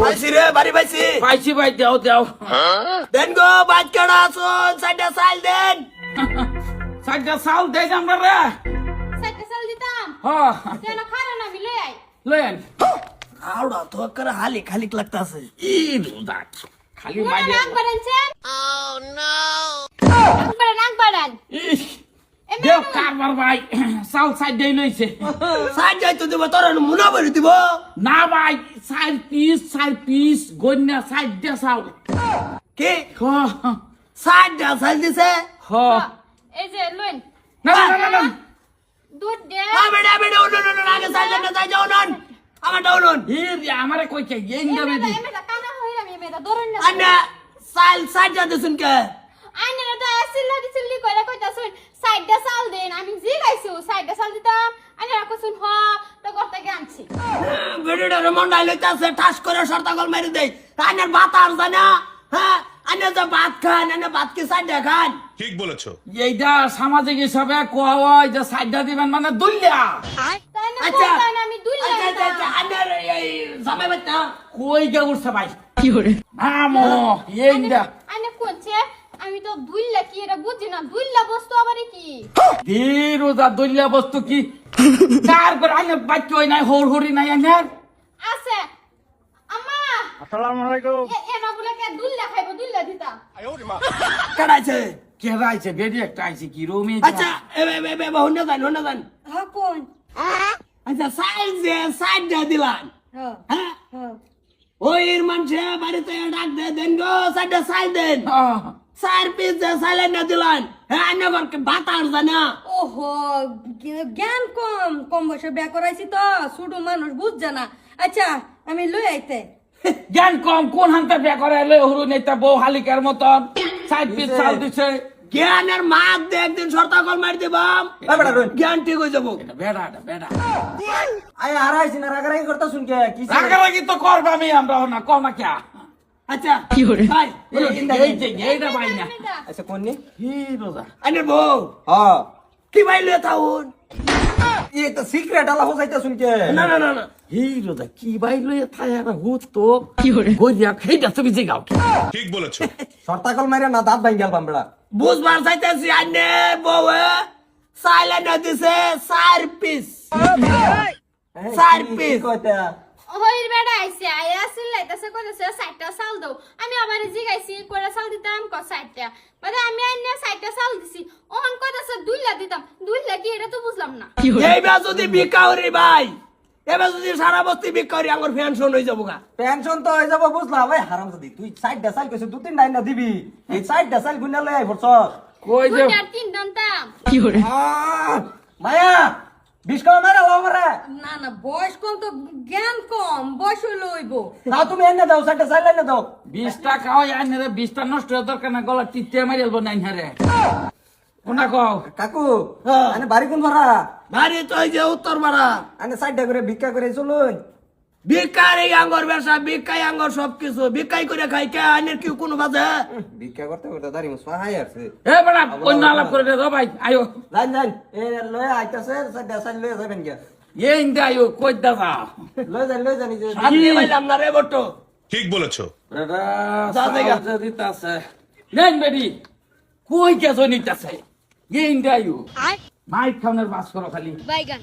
পাইছি রে বাড়ি পাইছি পাইছি ভাই দেও দেও দেন গো বাদ কেডা আসুন সাইডে সাইল দেন সাইডটা চাউল দেই আমরা রে সাইডে চাল দিতাম হ্যাঁ যেন খারে না মিলে আই লেন আউড়া তো করে হালি খালি লাগতাছে ই রোজা খালি মোরা মাইরে নাক বাড়ানছেন নাক বাড়ান ইস দেও কারবার ভাই চাউল সাইড দেই লইছে সাইড যাইতো দিব তোর মুনা ভরি দিব না ভাই 4 পিস গন্যা সাইড দে চাউল কি হ্যাঁ সাইড সাইল দিছে হ্যাঁ এই যে লইন না না না না দুধ দে বেটা বেটা উনুন আগে সাইল না যাই যাও নন আমার ডাউন ই আমারে কইছে এই যাবে দি এমেটা কানা হইরা এমেটা ধরন না আন্না সাইল সাইড যা দিছুন কে আইনারা তো আসিল্লা দিছিল্লি কইরা কইতাছুন সাইডে চাল দেন আমি জি গাইছু সাইডে চাল দিতাম আইনারা কইছুন হ তো করতে আনছি বেড়েটা মন্ডাই লইতাছে ঠাস করে শর্তাগল মেরে দেই আন্নার ভাত আর জানা হ্যাঁ আন্না তো ভাত খান আন্না ভাত কি সাইড খান ঠিক বলেছো। এইটা সামাজিক হিসাবে কোয়া হয় যে সাইডটা দিবেন মানে দুইলা তাই না আচ্ছা কইতান আমি দুই আচ্ছা আন্নার এই জামাই বাচ্চা কই গে উঠছে ভাই কি করে আমো এইটা আইনা কোনছে আমি তো দুইলা কি এটা বুঝি না দুইলা বস্তু আবার কি দি রোজা দুইলা বস্তু কি কার করে আনে বাচ্চা হই নাই হরি নাই আনার আছে আম্মা আসসালামু আলাইকুম এনা বলে কে দুইলা খাইবো দুইলা দিতা কাটাইছে কে রাইছে বেডি একটা আইছে কি রুমে আচ্ছা এ হন্ডা যান হ্যাঁ কোন আচ্ছা সাইল যে সাইড যা দিলাম হ্যাঁ হ্যাঁ হ্যাঁ ওই মানুষে বাড়িতে ডাক দে দেন গো সাইডে সাইল দেন চার পিস যে সাইলেন না দিলাম হ্যাঁ আন্না ভাত আর জানা ওহো জ্ঞান কম কম বয়সে বিয়া করাইছি তো ছোট মানুষ বুঝছে না আচ্ছা আমি লই আইতে জ্ঞান কম কোন হান্তা বিয়া করে এলে হরু নেতা বউ হালিকার মতন সাইড পিস চাল দিছে জ্ঞানের মাত দে একদিন শর্তাগল মারি দিবাম জ্ঞান ঠিক হয়ে যাবো বেড়া বেড়া আয় হারাইছি না রাগারাগি করতে শুনকে কি রাগারাগি তো করবা আমি আমরা না কম না কে আচ্ছা কি করে ভাই এই যে এইটা ভাই না আচ্ছা কোন নি হি রোজা আন্নার বউ হ্যাঁ কি ভাই লয়ে থাউন এই তো সিক্রেট আলা হোসাইতে শুনকে না না না না হি রোজা কি ভাই লয়ে থাই আর হুত তো কি করে গইয়া খেইটা তুমি জিগাও ঠিক বলেছো। শর্তাকল মাইরা না দাঁত ভাঙ গেল বামড়া বুঝবার চাইতেছি আন্নে বউ সাইলেন না দিছে চার পিস চার পিস কইতা হইর বেড়া আইছে আই আসিল লাইতাছে কইতাছে সাইডটা চাল দাও আমি আবার জি গাইছি কইরা চাল দিতাম ক সাইডটা মানে আমি আইনা সাইডটা চাল দিছি ওহন কইতাছে দুইলা দিতাম দুইলা কি এটা তো বুঝলাম না এইবার যদি বিকাউরি ভাই এবার যদি সারা বস্তি বিকাউরি আমার পেনশন হয়ে যাবো গা পেনশন তো হয়ে যাব বুঝলা ভাই হারামজাদি তুই সাইড ডাসাল কইছ দু তিন ডাইন না দিবি এই সাইড ডাসাল গুনা লই আই পড়ছ কই যে দুইটার তিন দান্তাম মায়া বিশ কম মারা ওমরে না না বয়স কম তো জ্ঞান কম বয়স লইব না তুমি এনে দাও সাইড ডাসাল এনে দাও 20 টাকা হয় আইনে 20 টা নষ্ট হওয়ার দরকার না গলা টিটে মারিলব না ইহারে কোনা কও কাকু আনে বাড়ি কোন ভরা বাড়ি তো এই যে উত্তর পাড়া আনে সাইডটা করে ভিক্ষা করে চলুন বিকারি আঙ্গর ব্যবসা বিকাই আঙ্গর সবকিছু বিকাই করে খাই কে আইনের কি কোনো বাজে ভিক্ষা করতে করতে দাঁড়ি মুসফা হাই আসছে এ বড়া অন্য আলাপ করে দে ভাই আয়ো যান যান এ লয়ে আইতাছে সাইড ডাসাল লয়ে যাবেন কি এই ইন্দা আয়ো কই দাদা লয়ে যান যে আপনি পাইলাম না রে বট্টো ঠিক বলেছো। বেটা যা দেখা। দিতাছে নেন বেডি কই গেছো নিতাছে এই ইন্দা আয়ো মাইক খাওনের বাস করো খালি বাইগান